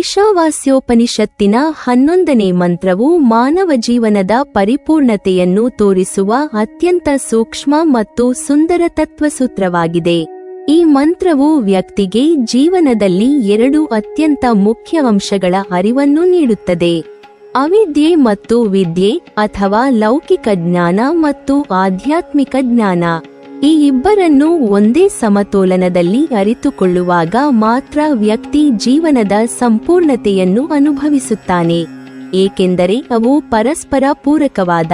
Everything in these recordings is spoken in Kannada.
ಈಶಾವಾಸ್ಯೋಪನಿಷತ್ತಿನ 11ನೇ ಮಂತ್ರವು ಮಾನವ ಜೀವನದ ಪರಿಪೂರ್ಣತೆಯನ್ನು ತೋರಿಸುವ ಅತ್ಯಂತ ಸೂಕ್ಷ್ಮ ಮತ್ತು ಸುಂದರ ತತ್ವಸೂತ್ರವಾಗಿದೆ. ಈ ಮಂತ್ರವು ವ್ಯಕ್ತಿಗೆ ಜೀವನದಲ್ಲಿ 2 ಅತ್ಯಂತ ಮುಖ್ಯ ಅಂಶಗಳ ಅರಿವನ್ನು ನೀಡುತ್ತದೆ: ಅವಿದ್ಯೆ ಮತ್ತು ವಿದ್ಯೆ, ಅಥವಾ ಲೌಕಿಕ ಜ್ಞಾನ ಮತ್ತು ಆಧ್ಯಾತ್ಮಿಕ ಜ್ಞಾನ. ಈ ಇಬ್ಬರನ್ನೂ ಒಂದೇ ಸಮತೋಲನದಲ್ಲಿ ಅರಿತುಕೊಳ್ಳುವಾಗ ಮಾತ್ರ ವ್ಯಕ್ತಿ ಜೀವನದ ಸಂಪೂರ್ಣತೆಯನ್ನು ಅನುಭವಿಸುತ್ತಾನೆ, ಏಕೆಂದರೆ ಅವು ಪರಸ್ಪರ ಪೂರಕವಾದ,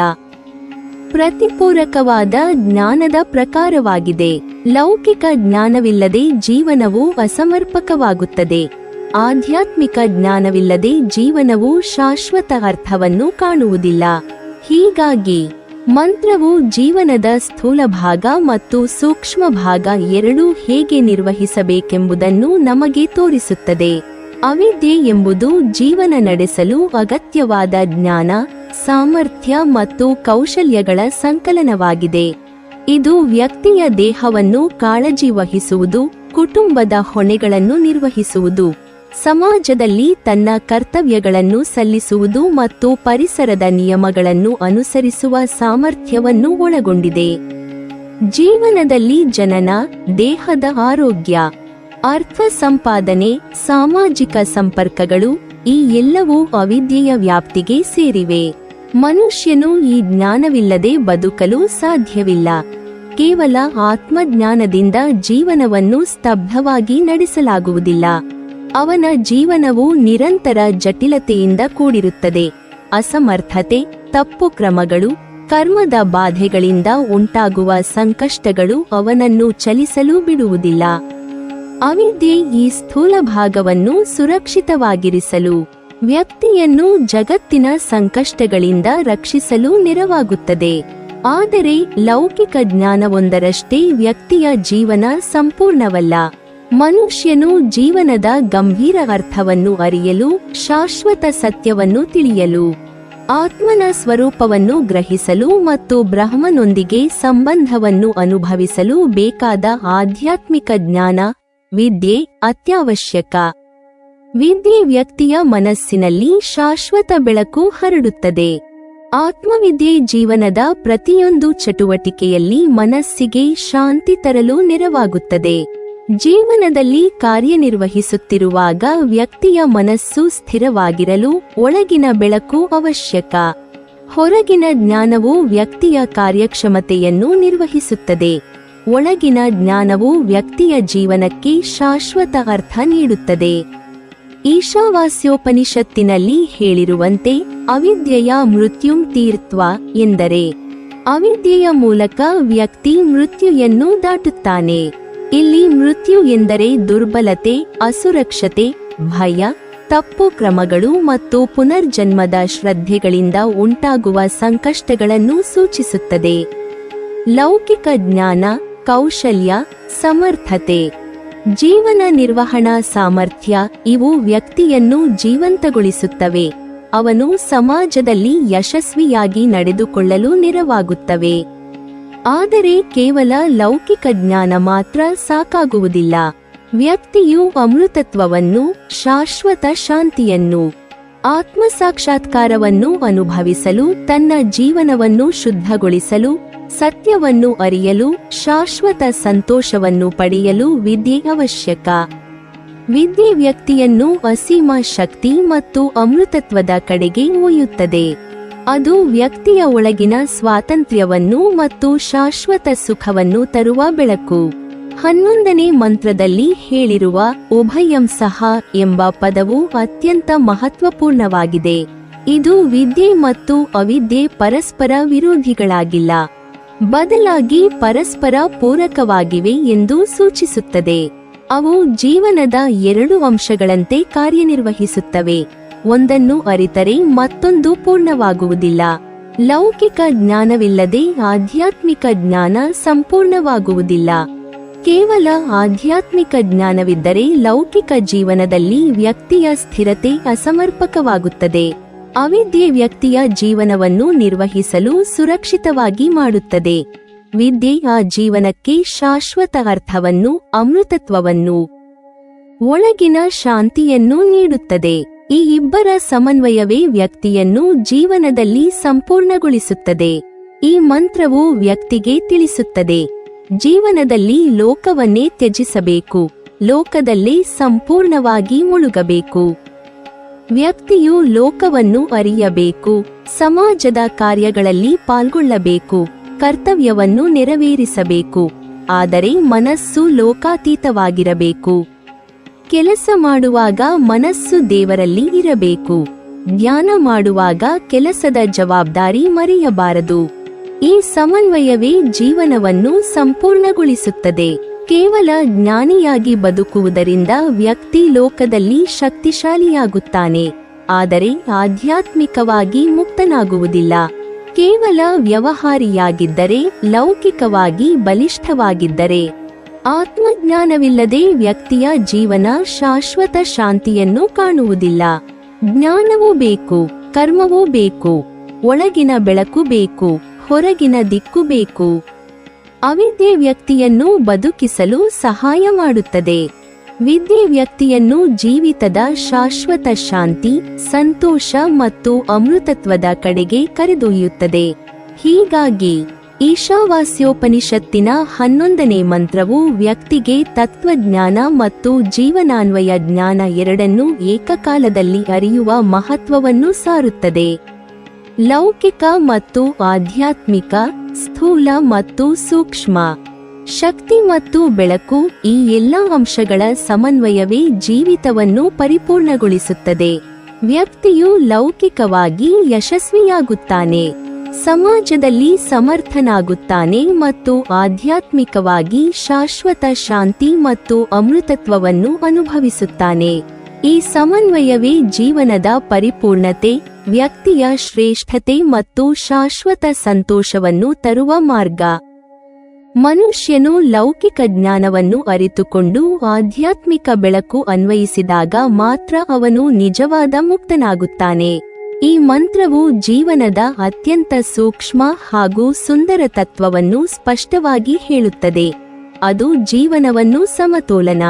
ಪ್ರತಿಪೂರಕವಾದ ಜ್ಞಾನದ ಪ್ರಕಾರವಾಗಿದೆ. ಲೌಕಿಕ ಜ್ಞಾನವಿಲ್ಲದೆ ಜೀವನವು ಅಸಮರ್ಪಕವಾಗುತ್ತದೆ. ಆಧ್ಯಾತ್ಮಿಕ ಜ್ಞಾನವಿಲ್ಲದೆ ಜೀವನವು ಶಾಶ್ವತ ಅರ್ಥವನ್ನು ಕಾಣುವುದಿಲ್ಲ. ಹೀಗಾಗಿ ಮಂತ್ರವು ಜೀವನದ ಸ್ಥೂಲ ಭಾಗ ಮತ್ತು ಸೂಕ್ಷ್ಮ ಭಾಗ ಎರಡೂ ಹೇಗೆ ನಿರ್ವಹಿಸಬೇಕೆಂಬುದನ್ನು ನಮಗೆ ತೋರಿಸುತ್ತದೆ. ಅವಿದ್ಯೆ ಎಂಬುದು ಜೀವನ ನಡೆಸಲು ಅಗತ್ಯವಾದ ಜ್ಞಾನ, ಸಾಮರ್ಥ್ಯ ಮತ್ತು ಕೌಶಲ್ಯಗಳ ಸಂಕಲನವಾಗಿದೆ. ಇದು ವ್ಯಕ್ತಿಯ ದೇಹವನ್ನು ಕಾಳಜಿ ವಹಿಸುವುದು, ಕುಟುಂಬದ ಹೊಣೆಗಳನ್ನು ನಿರ್ವಹಿಸುವುದು, ಸಮಾಜದಲ್ಲಿ ತನ್ನ ಕರ್ತವ್ಯಗಳನ್ನು ಸಲ್ಲಿಸುವುದು ಮತ್ತು ಪರಿಸರದ ನಿಯಮಗಳನ್ನು ಅನುಸರಿಸುವ ಸಾಮರ್ಥ್ಯವನ್ನು ಒಳಗೊಂಡಿದೆ. ಜೀವನದಲ್ಲಿ ಜನನ, ದೇಹದ ಆರೋಗ್ಯ, ಅರ್ಥ ಸಂಪಾದನೆ, ಸಾಮಾಜಿಕ ಸಂಪರ್ಕಗಳು ಈ ಎಲ್ಲವೂ ಅವಿದ್ಯೆಯ ವ್ಯಾಪ್ತಿಗೆ ಸೇರಿವೆ. ಮನುಷ್ಯನು ಈ ಜ್ಞಾನವಿಲ್ಲದೆ ಬದುಕಲು ಸಾಧ್ಯವಿಲ್ಲ. ಕೇವಲ ಆತ್ಮಜ್ಞಾನದಿಂದ ಜೀವನವನ್ನು ಸ್ತಬ್ಧವಾಗಿ ನಡೆಸಲಾಗುವುದಿಲ್ಲ. ಅವನ ಜೀವನವು ನಿರಂತರ ಜಟಿಲತೆಯಿಂದ ಕೂಡಿರುತ್ತದೆ. ಅಸಮರ್ಥತೆ, ತಪ್ಪು ಕ್ರಮಗಳು, ಕರ್ಮದ ಬಾಧೆಗಳಿಂದ ಉಂಟಾಗುವ ಸಂಕಷ್ಟಗಳು ಅವನನ್ನು ಚಲಿಸಲು ಬಿಡುವುದಿಲ್ಲ. ಅವಿದ್ಯೆ ಈ ಸ್ಥೂಲ ಭಾಗವನ್ನು ಸುರಕ್ಷಿತವಾಗಿರಿಸಲು, ವ್ಯಕ್ತಿಯನ್ನು ಜಗತ್ತಿನ ಸಂಕಷ್ಟಗಳಿಂದ ರಕ್ಷಿಸಲು ನೆರವಾಗುತ್ತದೆ. ಆದರೆ ಲೌಕಿಕ ಜ್ಞಾನವೊಂದರಷ್ಟೇ ವ್ಯಕ್ತಿಯ ಜೀವನ ಸಂಪೂರ್ಣವಲ್ಲ. ಮನುಷ್ಯನು ಜೀವನದ ಗಂಭೀರ ಅರ್ಥವನ್ನು ಅರಿಯಲು, ಶಾಶ್ವತ ಸತ್ಯವನ್ನು ತಿಳಿಯಲು, ಆತ್ಮನ ಸ್ವರೂಪವನ್ನು ಗ್ರಹಿಸಲು ಮತ್ತು ಬ್ರಹ್ಮನೊಂದಿಗೆ ಸಂಬಂಧವನ್ನು ಅನುಭವಿಸಲು ಬೇಕಾದ ಆಧ್ಯಾತ್ಮಿಕ ಜ್ಞಾನ, ವಿದ್ಯೆ ಅತ್ಯವಶ್ಯಕ. ವಿದ್ಯೆ ವ್ಯಕ್ತಿಯ ಮನಸ್ಸಿನಲ್ಲಿ ಶಾಶ್ವತ ಬೆಳಕು ಹರಡುತ್ತದೆ. ಆತ್ಮವಿದ್ಯೆ ಜೀವನದ ಪ್ರತಿಯೊಂದು ಚಟುವಟಿಕೆಯಲ್ಲಿ ಮನಸ್ಸಿಗೆ ಶಾಂತಿ ತರಲು ನೆರವಾಗುತ್ತದೆ. ಜೀವನದಲ್ಲಿ ಕಾರ್ಯನಿರ್ವಹಿಸುತ್ತಿರುವಾಗ ವ್ಯಕ್ತಿಯ ಮನಸ್ಸು ಸ್ಥಿರವಾಗಿರಲು ಒಳಗಿನ ಬೆಳಕು ಅವಶ್ಯಕ. ಹೊರಗಿನ ಜ್ಞಾನವು ವ್ಯಕ್ತಿಯ ಕಾರ್ಯಕ್ಷಮತೆಯನ್ನು ನಿರ್ವಹಿಸುತ್ತದೆ. ಒಳಗಿನ ಜ್ಞಾನವು ವ್ಯಕ್ತಿಯ ಜೀವನಕ್ಕೆ ಶಾಶ್ವತ ಅರ್ಥ ನೀಡುತ್ತದೆ. ಈಶಾವಾಸ್ಯೋಪನಿಷತ್ತಿನಲ್ಲಿ ಹೇಳಿರುವಂತೆ ಅವಿದ್ಯೆಯ ಮೃತ್ಯುಂ ತೀರ್ತ್ವ ಎಂದರೆ ಅವಿದ್ಯೆಯ ಮೂಲಕ ವ್ಯಕ್ತಿ ಮೃತ್ಯುಯನ್ನು ದಾಟುತ್ತಾನೆ. ಇಲ್ಲಿ ಮೃತ್ಯು ಎಂದರೆ ದುರ್ಬಲತೆ, ಅಸುರಕ್ಷತೆ, ಭಯ, ತಪ್ಪು ಕ್ರಮಗಳು ಮತ್ತು ಪುನರ್ಜನ್ಮದ ಶ್ರದ್ಧೆಗಳಿಂದ ಉಂಟಾಗುವ ಸಂಕಷ್ಟಗಳನ್ನು ಸೂಚಿಸುತ್ತದೆ. ಲೌಕಿಕ ಜ್ಞಾನ, ಕೌಶಲ್ಯ, ಸಮರ್ಥತೆ, ಜೀವನ ನಿರ್ವಹಣಾ ಸಾಮರ್ಥ್ಯ ಇವು ವ್ಯಕ್ತಿಯನ್ನು ಜೀವಂತಗೊಳಿಸುತ್ತವೆ. ಅವನು ಸಮಾಜದಲ್ಲಿ ಯಶಸ್ವಿಯಾಗಿ ನಡೆದುಕೊಳ್ಳಲು ನೆರವಾಗುತ್ತವೆ. ಆದರೆ ಕೇವಲ ಲೌಕಿಕ ಜ್ಞಾನ ಮಾತ್ರ ಸಾಕಾಗುವುದಿಲ್ಲ. ವ್ಯಕ್ತಿಯು ಅಮೃತತ್ವವನ್ನು, ಶಾಶ್ವತ ಶಾಂತಿಯನ್ನು, ಆತ್ಮಸಾಕ್ಷಾತ್ಕಾರವನ್ನು ಅನುಭವಿಸಲು, ತನ್ನ ಜೀವನವನ್ನು ಶುದ್ಧಗೊಳಿಸಲು, ಸತ್ಯವನ್ನು ಅರಿಯಲು, ಶಾಶ್ವತ ಸಂತೋಷವನ್ನು ಪಡೆಯಲು ವಿದ್ಯೆ ಅವಶ್ಯಕ. ವಿದ್ಯೆ ವ್ಯಕ್ತಿಯನ್ನು ಅಸೀಮ ಶಕ್ತಿ ಮತ್ತು ಅಮೃತತ್ವದ ಕಡೆಗೆ ಒಯ್ಯುತ್ತದೆ. ಅದು ವ್ಯಕ್ತಿಯ ಒಳಗಿನ ಸ್ವಾತಂತ್ರ್ಯವನ್ನು ಮತ್ತು ಶಾಶ್ವತ ಸುಖವನ್ನು ತರುವ ಬೆಳಕು. 11ನೇ ಮಂತ್ರದಲ್ಲಿ ಹೇಳಿರುವ ಉಭಯಂ ಸಹ ಎಂಬ ಪದವು ಅತ್ಯಂತ ಮಹತ್ವಪೂರ್ಣವಾಗಿದೆ. ಇದು ವಿದ್ಯೆ ಮತ್ತು ಅವಿದ್ಯೆ ಪರಸ್ಪರ ವಿರೋಧಿಗಳಾಗಿಲ್ಲ, ಬದಲಾಗಿ ಪರಸ್ಪರ ಪೂರಕವಾಗಿವೆ ಎಂದು ಸೂಚಿಸುತ್ತದೆ. ಅವು ಜೀವನದ 2 ಅಂಶಗಳಂತೆ ಕಾರ್ಯನಿರ್ವಹಿಸುತ್ತವೆ. ಒಂದನ್ನು ಅರಿತರೆ ಮತ್ತೊಂದು ಪೂರ್ಣವಾಗುವುದಿಲ್ಲ. ಲೌಕಿಕ ಜ್ಞಾನವಿಲ್ಲದೆ ಆಧ್ಯಾತ್ಮಿಕ ಜ್ಞಾನ ಸಂಪೂರ್ಣವಾಗುವುದಿಲ್ಲ. ಕೇವಲ ಆಧ್ಯಾತ್ಮಿಕ ಜ್ಞಾನವಿದ್ದರೆ ಲೌಕಿಕ ಜೀವನದಲ್ಲಿ ವ್ಯಕ್ತಿಯ ಸ್ಥಿರತೆ ಅಸಮರ್ಪಕವಾಗುತ್ತದೆ. ಅವಿದ್ಯೆ ವ್ಯಕ್ತಿಯ ಜೀವನವನ್ನು ನಿರ್ವಹಿಸಲು ಸುರಕ್ಷಿತವಾಗಿ ಮಾಡುತ್ತದೆ. ವಿದ್ಯೆ ಆ ಜೀವನಕ್ಕೆ ಶಾಶ್ವತ ಅರ್ಥವನ್ನು, ಅಮೃತತ್ವವನ್ನು, ಒಳಗಿನ ಶಾಂತಿಯನ್ನು ನೀಡುತ್ತದೆ. ಈ ಇಬ್ಬರ ಸಮನ್ವಯವೇ ವ್ಯಕ್ತಿಯನ್ನು ಜೀವನದಲ್ಲಿ ಸಂಪೂರ್ಣಗೊಳಿಸುತ್ತದೆ. ಈ ಮಂತ್ರವು ವ್ಯಕ್ತಿಗೆ ತಿಳಿಸುತ್ತದೆ, ಜೀವನದಲ್ಲಿ ಲೋಕವನ್ನೇ ತ್ಯಜಿಸಬೇಕು, ಲೋಕದಲ್ಲೇ ಸಂಪೂರ್ಣವಾಗಿ ಮುಳುಗಬೇಕು. ವ್ಯಕ್ತಿಯು ಲೋಕವನ್ನು ಅರಿಯಬೇಕು, ಸಮಾಜದ ಕಾರ್ಯಗಳಲ್ಲಿ ಪಾಲ್ಗೊಳ್ಳಬೇಕು, ಕರ್ತವ್ಯವನ್ನು ನೆರವೇರಿಸಬೇಕು. ಆದರೆ ಮನಸ್ಸು ಲೋಕಾತೀತವಾಗಿರಬೇಕು. ಕೆಲಸ ಮಾಡುವಾಗ ಮನಸ್ಸು ದೇವರಲ್ಲಿ ಇರಬೇಕು. ಧ್ಯಾನ ಮಾಡುವಾಗ ಕೆಲಸದ ಜವಾಬ್ದಾರಿ ಮರೆಯಬಾರದು. ಈ ಸಮನ್ವಯವೇ ಜೀವನವನ್ನು ಸಂಪೂರ್ಣಗೊಳಿಸುತ್ತದೆ. ಕೇವಲ ಜ್ಞಾನಿಯಾಗಿ ಬದುಕುವುದರಿಂದ ವ್ಯಕ್ತಿ ಲೋಕದಲ್ಲಿ ಶಕ್ತಿಶಾಲಿಯಾಗುತ್ತಾನೆ, ಆದರೆ ಆಧ್ಯಾತ್ಮಿಕವಾಗಿ ಮುಕ್ತನಾಗುವುದಿಲ್ಲ. ಕೇವಲ ವ್ಯವಹಾರಿಯಾಗಿದ್ದರೆ, ಲೌಕಿಕವಾಗಿ ಬಲಿಷ್ಠವಾಗಿದ್ದರೆ, ಆತ್ಮಜ್ಞಾನವಿಲ್ಲದೆ ವ್ಯಕ್ತಿಯ ಜೀವನ ಶಾಶ್ವತ ಶಾಂತಿಯನ್ನು ಕಾಣುವುದಿಲ್ಲ. ಜ್ಞಾನವೂ ಬೇಕು, ಕರ್ಮವೂ ಬೇಕು, ಒಳಗಿನ ಬೆಳಕು ಬೇಕು, ಹೊರಗಿನ ದಿಕ್ಕು ಬೇಕು. ಅವಿದ್ಯೆ ವ್ಯಕ್ತಿಯನ್ನು ಬದುಕಿಸಲು ಸಹಾಯ ಮಾಡುತ್ತದೆ. ವಿದ್ಯೆ ವ್ಯಕ್ತಿಯನ್ನು ಜೀವಿತದ ಶಾಶ್ವತ ಶಾಂತಿ, ಸಂತೋಷ ಮತ್ತು ಅಮೃತತ್ವದ ಕಡೆಗೆ ಕರೆದೊಯ್ಯುತ್ತದೆ. ಹೀಗಾಗಿ ಈಶಾವಾಸ್ಯೋಪನಿಷತ್ತಿನ 11ನೇ ಮಂತ್ರವು ವ್ಯಕ್ತಿಗೆ ತತ್ವಜ್ಞಾನ ಮತ್ತು ಜೀವನಾನ್ವಯ ಜ್ಞಾನ ಎರಡನ್ನೂ ಏಕಕಾಲದಲ್ಲಿ ಅರಿಯುವ ಮಹತ್ವವನ್ನು ಸಾರುತ್ತದೆ. ಲೌಕಿಕ ಮತ್ತು ಆಧ್ಯಾತ್ಮಿಕ, ಸ್ಥೂಲ ಮತ್ತು ಸೂಕ್ಷ್ಮ, ಶಕ್ತಿ ಮತ್ತು ಬೆಳಕು, ಈ ಎಲ್ಲಾ ಅಂಶಗಳ ಸಮನ್ವಯವೇ ಜೀವಿತವನ್ನು ಪರಿಪೂರ್ಣಗೊಳಿಸುತ್ತದೆ. ವ್ಯಕ್ತಿಯು ಲೌಕಿಕವಾಗಿ ಯಶಸ್ವಿಯಾಗುತ್ತಾನೆ, ಸಮಾಜದಲ್ಲಿ ಸಮರ್ಥನಾಗುತ್ತಾನೆ ಮತ್ತು ಆಧ್ಯಾತ್ಮಿಕವಾಗಿ ಶಾಶ್ವತ ಶಾಂತಿ ಮತ್ತು ಅಮೃತತ್ವವನ್ನು ಅನುಭವಿಸುತ್ತಾನೆ. ಈ ಸಮನ್ವಯವೇ ಜೀವನದ ಪರಿಪೂರ್ಣತೆ, ವ್ಯಕ್ತಿಯ ಶ್ರೇಷ್ಠತೆ ಮತ್ತು ಶಾಶ್ವತ ಸಂತೋಷವನ್ನು ತರುವ ಮಾರ್ಗ. ಮನುಷ್ಯನು ಲೌಕಿಕ ಜ್ಞಾನವನ್ನು ಅರಿತುಕೊಂಡು ಆಧ್ಯಾತ್ಮಿಕ ಬೆಳಕು ಅನ್ವಯಿಸಿದಾಗ ಮಾತ್ರ ಅವನು ನಿಜವಾದ ಮುಕ್ತನಾಗುತ್ತಾನೆ. ಈ ಮಂತ್ರವು ಜೀವನದ ಅತ್ಯಂತ ಸೂಕ್ಷ್ಮ ಹಾಗೂ ಸುಂದರ ತತ್ವವನ್ನು ಸ್ಪಷ್ಟವಾಗಿ ಹೇಳುತ್ತದೆ. ಅದು ಜೀವನವನ್ನು ಸಮತೋಲನ,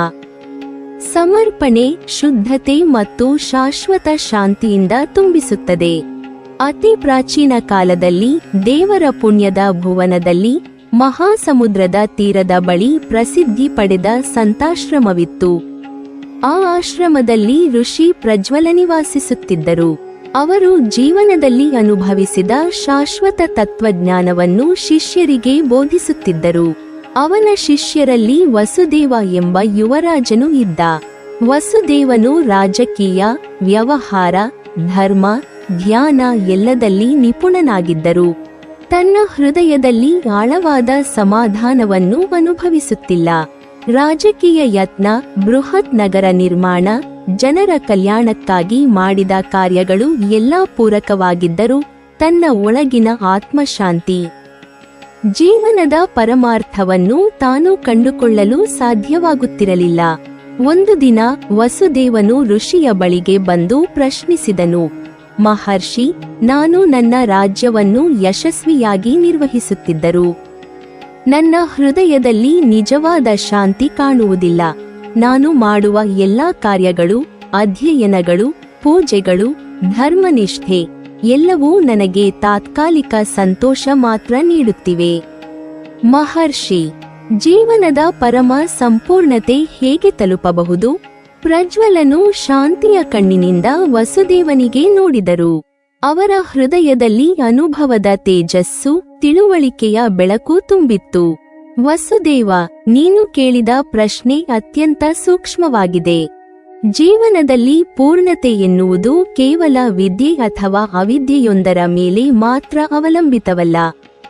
ಸಮರ್ಪಣೆ, ಶುದ್ಧತೆ ಮತ್ತು ಶಾಶ್ವತ ಶಾಂತಿಯಿಂದ ತುಂಬಿಸುತ್ತದೆ. ಅತಿ ಪ್ರಾಚೀನ ಕಾಲದಲ್ಲಿ ದೇವರ ಪುಣ್ಯದ ಭುವನದಲ್ಲಿ ಮಹಾಸಮುದ್ರದ ತೀರದ ಬಳಿ ಪ್ರಸಿದ್ಧಿ ಪಡೆದ ಸಂತಾಶ್ರಮವಿತ್ತು. ಆ ಆಶ್ರಮದಲ್ಲಿ ಋಷಿ ಪ್ರಜ್ವಲ ನಿವಾಸಿಸುತ್ತಿದ್ದರು. ಅವರು ಜೀವನದಲ್ಲಿ ಅನುಭವಿಸಿದ ಶಾಶ್ವತ ತತ್ವಜ್ಞಾನವನ್ನು ಶಿಷ್ಯರಿಗೆ ಬೋಧಿಸುತ್ತಿದ್ದರು. ಅವನ ಶಿಷ್ಯರಲ್ಲಿ ವಸುದೇವ ಎಂಬ ಯುವರಾಜನು ಇದ್ದ. ವಸುದೇವನು ರಾಜಕೀಯ, ವ್ಯವಹಾರ, ಧರ್ಮ, ಧ್ಯಾನ ಎಲ್ಲದಲ್ಲಿ ನಿಪುಣನಾಗಿದ್ದರು. ತನ್ನ ಹೃದಯದಲ್ಲಿ ಆಳವಾದ ಸಮಾಧಾನವನ್ನು ಅನುಭವಿಸುತ್ತಿಲ್ಲ. ರಾಜಕೀಯ ಯತ್ನ, ಬೃಹತ್ ನಗರ ನಿರ್ಮಾಣ, ಜನರ ಕಲ್ಯಾಣಕ್ಕಾಗಿ ಮಾಡಿದ ಕಾರ್ಯಗಳು ಎಲ್ಲಾ ಪೂರಕವಾಗಿದ್ದರೂ ತನ್ನ ಒಳಗಿನ ಆತ್ಮಶಾಂತಿ, ಜೀವನದ ಪರಮಾರ್ಥವನ್ನು ತಾನು ಕಂಡುಕೊಳ್ಳಲು ಸಾಧ್ಯವಾಗುತ್ತಿರಲಿಲ್ಲ. ಒಂದು ದಿನ ವಸುದೇವನು ಋಷಿಯ ಬಳಿಗೆ ಬಂದು ಪ್ರಶ್ನಿಸಿದನು, ಮಹರ್ಷಿ, ನಾನು ನನ್ನ ರಾಜ್ಯವನ್ನು ಯಶಸ್ವಿಯಾಗಿ ನಿರ್ವಹಿಸುತ್ತಿದ್ದರೂ ನನ್ನ ಹೃದಯದಲ್ಲಿ ನಿಜವಾದ ಶಾಂತಿ ಕಾಣುವುದಿಲ್ಲ. ನಾನು ಮಾಡುವ ಎಲ್ಲಾ ಕಾರ್ಯಗಳು, ಅಧ್ಯಯನಗಳು, ಪೂಜೆಗಳು, ಧರ್ಮನಿಷ್ಠೆ ಎಲ್ಲವೂ ನನಗೆ ತಾತ್ಕಾಲಿಕ ಸಂತೋಷ ಮಾತ್ರ ನೀಡುತ್ತಿವೆ. ಮಹರ್ಷಿ, ಜೀವನದ ಪರಮ ಸಂಪೂರ್ಣತೆ ಹೇಗೆ ತಲುಪಬಹುದು? ಪ್ರಜ್ವಲನು ಶಾಂತಿಯ ಕಣ್ಣಿನಿಂದ ವಸುದೇವನಿಗೆ ನೋಡಿದರು. ಅವರ ಹೃದಯದಲ್ಲಿ ಅನುಭವದ ತೇಜಸ್ಸು, ತಿಳುವಳಿಕೆಯ ಬೆಳಕು ತುಂಬಿತ್ತು. ವಸುದೇವ, ನೀನು ಕೇಳಿದ ಪ್ರಶ್ನೆ ಅತ್ಯಂತ ಸೂಕ್ಷ್ಮವಾಗಿದೆ. ಜೀವನದಲ್ಲಿ ಪೂರ್ಣತೆ ಎನ್ನುವುದು ಕೇವಲ ವಿದ್ಯೆ ಅಥವಾ ಅವಿದ್ಯೆಯೊಂದರ ಮೇಲೆ ಮಾತ್ರ ಅವಲಂಬಿತವಲ್ಲ.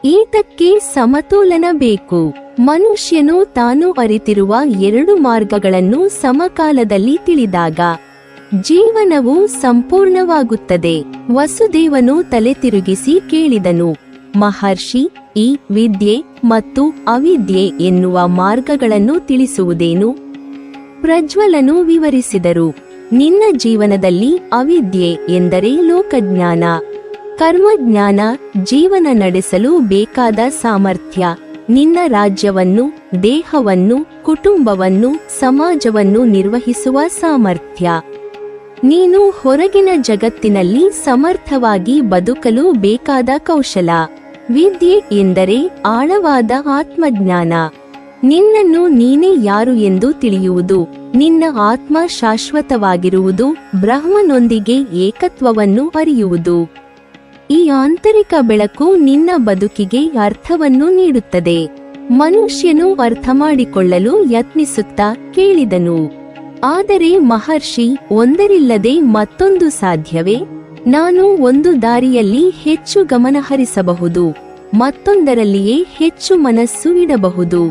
ಈತಕ್ಕೆ ಸಮತೋಲನ ಬೇಕು. ಮನುಷ್ಯನು ತಾನು ಅರಿತಿರುವ ಎರಡು ಮಾರ್ಗಗಳನ್ನು ಸಮಕಾಲದಲ್ಲಿ ತಿಳಿದಾಗ ಜೀವನವು ಸಂಪೂರ್ಣವಾಗುತ್ತದೆ. ವಸುದೇವನು ತಲೆ ತಿರುಗಿಸಿ ಕೇಳಿದನು, ಮಹರ್ಷಿ, ಈ ವಿದ್ಯೆ ಮತ್ತು ಅವಿದ್ಯೆ ಎನ್ನುವ ಮಾರ್ಗಗಳನ್ನು ತಿಳಿಸುವುದೇನು? ಪ್ರಜ್ವಲನು ವಿವರಿಸಿದರು, ನಿನ್ನ ಜೀವನದಲ್ಲಿ ಅವಿದ್ಯೆ ಎಂದರೆ ಲೋಕಜ್ಞಾನ, ಕರ್ಮಜ್ಞಾನ, ಜೀವನ ನಡೆಸಲು ಬೇಕಾದ ಸಾಮರ್ಥ್ಯ, ನಿನ್ನ ರಾಜ್ಯವನ್ನು, ದೇಹವನ್ನು, ಕುಟುಂಬವನ್ನು, ಸಮಾಜವನ್ನು ನಿರ್ವಹಿಸುವ ಸಾಮರ್ಥ್ಯ. ನೀನು ಹೊರಗಿನ ಜಗತ್ತಿನಲ್ಲಿ ಸಮರ್ಥವಾಗಿ ಬದುಕಲು ಬೇಕಾದ ಕೌಶಲ. ವಿದ್ಯೆ ಎಂದರೆ ಆಳವಾದ ಆತ್ಮಜ್ಞಾನ. ನಿನ್ನನ್ನು ನೀನೇ ಯಾರು ಎಂದು ತಿಳಿಯುವುದು. ನಿನ್ನ ಆತ್ಮ ಶಾಶ್ವತವಾಗಿರುವುದು, ಬ್ರಹ್ಮನೊಂದಿಗೆ ಏಕತ್ವವನ್ನು ಅರಿಯುವುದು. ಈ ಆಂತರಿಕ ಬೆಳಕು ನಿನ್ನ ಬದುಕಿಗೆ ಅರ್ಥವನ್ನು ನೀಡುತ್ತದೆ. ಮನುಷ್ಯನು ಅರ್ಥಮಾಡಿಕೊಳ್ಳಲು ಯತ್ನಿಸುತ್ತಾ ಕೇಳಿದನು, ಆದರೆ ಮಹರ್ಷಿ, ಒಂದರಿಲ್ಲದೆ ಮತ್ತೊಂದು ಸಾಧ್ಯವೇ? ನಾನು ಒಂದು ದಾರಿಯಲ್ಲಿ ಹೆಚ್ಚು ಗಮನಹರಿಸಬಹುದು, ಮತ್ತೊಂದರಲ್ಲಿಯೇ ಹೆಚ್ಚು ಮನಸ್ಸು ಇಡಬಹುದು.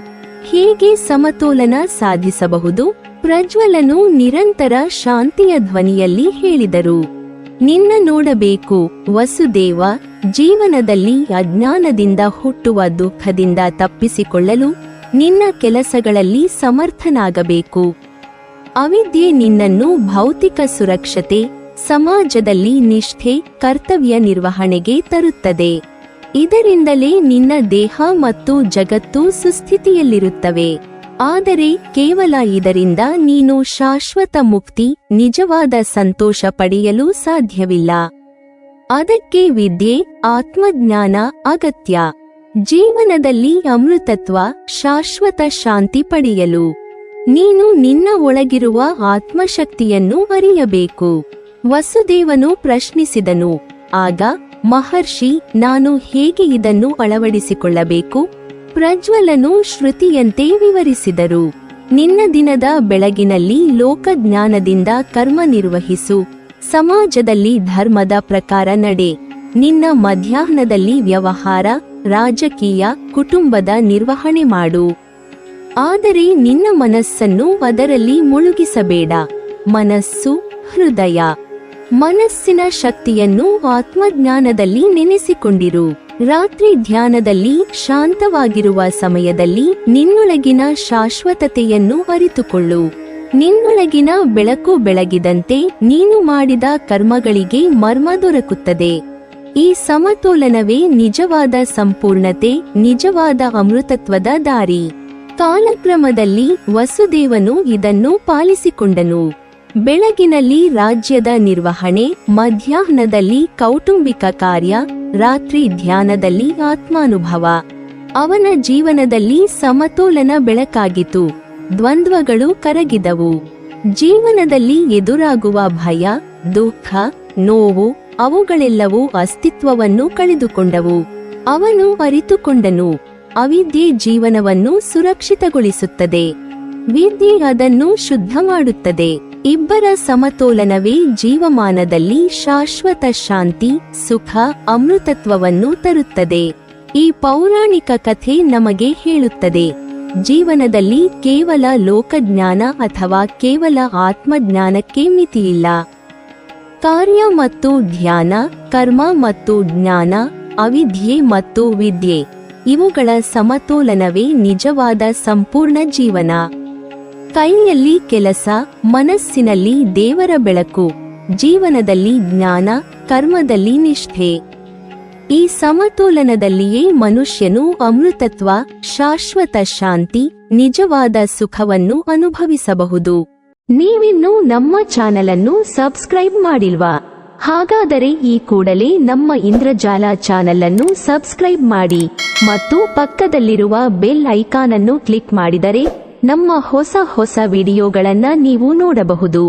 ಹೇಗೆ ಸಮತೋಲನ ಸಾಧಿಸಬಹುದು? ಪ್ರಜ್ವಲನು ನಿರಂತರ ಶಾಂತಿಯ ಧ್ವನಿಯಲ್ಲಿ ಹೇಳಿದರು. ನಿನ್ನ ನೋಡಬೇಕು ವಸುದೇವ. ಜೀವನದಲ್ಲಿ ಅಜ್ಞಾನದಿಂದ ಹುಟ್ಟುವ ದುಃಖದಿಂದ ತಪ್ಪಿಸಿಕೊಳ್ಳಲು ನಿನ್ನ ಕೆಲಸಗಳಲ್ಲಿ ಸಮರ್ಥನಾಗಬೇಕು. ಅವಿದ್ಯೆ ನಿನ್ನನ್ನು ಭೌತಿಕ ಸುರಕ್ಷತೆ, ಸಮಾಜದಲ್ಲಿ ನಿಷ್ಠೆ, ಕರ್ತವ್ಯ ನಿರ್ವಹಣೆಗೆ ತರುತ್ತದೆ. ಇದರಿಂದಲೇ ನಿನ್ನ ದೇಹ ಮತ್ತು ಜಗತ್ತು ಸುಸ್ಥಿತಿಯಲ್ಲಿರುತ್ತವೆ. ಆದರೆ ಕೇವಲ ಇದರಿಂದ ನೀನು ಶಾಶ್ವತ ಮುಕ್ತಿ, ನಿಜವಾದ ಸಂತೋಷ ಪಡೆಯಲು ಸಾಧ್ಯವಿಲ್ಲ. ಅದಕ್ಕೆ ವಿದ್ಯೆ, ಆತ್ಮಜ್ಞಾನ ಅಗತ್ಯ. ಜೀವನದಲ್ಲಿ ಅಮೃತತ್ವ, ಶಾಶ್ವತ ಶಾಂತಿ ಪಡೆಯಲು ನೀನು ನಿನ್ನ ಒಳಗಿರುವ ಆತ್ಮಶಕ್ತಿಯನ್ನು ಅರಿಯಬೇಕು. ವಸುದೇವನು ಪ್ರಶ್ನಿಸಿದನು. ಆಗ ಮಹರ್ಷಿ, ನಾನು ಹೇಗೆ ಇದನ್ನು ಅಳವಡಿಸಿಕೊಳ್ಳಬೇಕು? ಪ್ರಜ್ವಲನು ಶ್ರುತಿಯಂತೆ ವಿವರಿಸಿದರು. ನಿನ್ನ ದಿನದ ಬೆಳಗಿನಲ್ಲಿ ಲೋಕಜ್ಞಾನದಿಂದ ಕರ್ಮ ನಿರ್ವಹಿಸು, ಸಮಾಜದಲ್ಲಿ ಧರ್ಮದ ಪ್ರಕಾರ ನಡೆ. ನಿನ್ನ ಮಧ್ಯಾಹ್ನದಲ್ಲಿ ವ್ಯವಹಾರ, ರಾಜಕೀಯ, ಕುಟುಂಬದ ನಿರ್ವಹಣೆ ಮಾಡು. ಆದರೆ ನಿನ್ನ ಮನಸ್ಸನ್ನು ಅದರಲ್ಲಿ ಮುಳುಗಿಸಬೇಡ. ಮನಸ್ಸು, ಹೃದಯ, ಮನಸ್ಸಿನ ಶಕ್ತಿಯನ್ನು ಆತ್ಮಜ್ಞಾನದಲ್ಲಿ ನೆನೆಸಿಕೊಂಡಿರು. ರಾತ್ರಿ ಧ್ಯಾನದಲ್ಲಿ ಶಾಂತವಾಗಿರುವ ಸಮಯದಲ್ಲಿ ನಿನ್ನೊಳಗಿನ ಶಾಶ್ವತತೆಯನ್ನು ಅರಿತುಕೊಳ್ಳು. ನಿನ್ನೊಳಗಿನ ಬೆಳಕು ಬೆಳಗಿದಂತೆ ನೀನು ಮಾಡಿದ ಕರ್ಮಗಳಿಗೆ ಮರ್ಮ ದೊರಕುತ್ತದೆ. ಈ ಸಮತೋಲನವೇ ನಿಜವಾದ ಸಂಪೂರ್ಣತೆ, ನಿಜವಾದ ಅಮೃತತ್ವದ ದಾರಿ. ಕಾಲಕ್ರಮದಲ್ಲಿ ವಸುದೇವನು ಇದನ್ನು ಪಾಲಿಸಿಕೊಂಡನು. ಬೆಳಗಿನಲ್ಲಿ ರಾಜ್ಯದ ನಿರ್ವಹಣೆ, ಮಧ್ಯಾಹ್ನದಲ್ಲಿ ಕೌಟುಂಬಿಕ ಕಾರ್ಯ, ರಾತ್ರಿ ಧ್ಯಾನದಲ್ಲಿ ಆತ್ಮಾನುಭವ. ಅವನ ಜೀವನದಲ್ಲಿ ಸಮತೋಲನ ಬೆಳಕಾಗಿತು. ದ್ವಂದ್ವಗಳು ಕರಗಿದವು. ಜೀವನದಲ್ಲಿ ಎದುರಾಗುವ ಭಯ, ದುಃಖ, ನೋವು ಅವುಗಳೆಲ್ಲವೂ ಅಸ್ತಿತ್ವವನ್ನು ಕಳೆದುಕೊಂಡವು. ಅವನು ಅರಿತುಕೊಂಡನು, ಅವಿದ್ಯೆ ಜೀವನವನ್ನು ಸುರಕ್ಷಿತಗೊಳಿಸುತ್ತದೆ, ವಿದ್ಯೆ ಅದನ್ನು ಶುದ್ಧ ಮಾಡುತ್ತದೆ. ಇಬ್ಬರ ಸಮತೋಲನವೇ ಜೀವಮಾನದಲ್ಲಿ ಶಾಶ್ವತ ಶಾಂತಿ, ಸುಖ, ಅಮೃತತ್ವವನ್ನು ತರುತ್ತದೆ. ಈ ಪೌರಾಣಿಕ ಕಥೆ ನಮಗೆ ಹೇಳುತ್ತದೆ, ಜೀವನದಲ್ಲಿ ಕೇವಲ ಲೋಕಜ್ಞಾನ ಅಥವಾ ಕೇವಲ ಆತ್ಮಜ್ಞಾನಕ್ಕೆ ಮಿತಿಯಿಲ್ಲ. ಕಾರ್ಯ ಮತ್ತು ಧ್ಯಾನ, ಕರ್ಮ ಮತ್ತು ಜ್ಞಾನ, ಅವಿದ್ಯೆ ಮತ್ತು ವಿದ್ಯೆ ಇವುಗಳ ಸಮತೋಲನವೇ ನಿಜವಾದ ಸಂಪೂರ್ಣ ಜೀವನ. ಕೈಯಲ್ಲಿ ಕೆಲಸ, ಮನಸ್ಸಿನಲ್ಲಿ ದೇವರ ಬೆಳಕು, ಜೀವನದಲ್ಲಿ ಜ್ಞಾನ, ಕರ್ಮದಲ್ಲಿ ನಿಷ್ಠೆ. ಈ ಸಮತೋಲನದಲ್ಲಿಯೇ ಮನುಷ್ಯನು ಅಮೃತತ್ವ, ಶಾಶ್ವತ ಶಾಂತಿ, ನಿಜವಾದ ಸುಖವನ್ನು ಅನುಭವಿಸಬಹುದು. ನೀವಿನ್ನೂ ನಮ್ಮ ಚಾನೆಲ್ ಅನ್ನು ಸಬ್ಸ್ಕ್ರೈಬ್ ಮಾಡಿಲ್ವಾ? ಹಾಗಾದರೆ ಈ ಕೂಡಲೇ ನಮ್ಮ ಇಂದ್ರಜಾಲ ಚಾನೆಲ್ ಅನ್ನು ಸಬ್ಸ್ಕ್ರೈಬ್ ಮಾಡಿ ಮತ್ತು ಪಕ್ಕದಲ್ಲಿರುವ ಬೆಲ್ ಐಕಾನ್ ಅನ್ನು ಕ್ಲಿಕ್ ಮಾಡಿದರೆ ನಮ್ಮ ಹೊಸ ವಿಡಿಯೋಗಳನ್ನು ನೀವು ನೋಡಬಹುದು.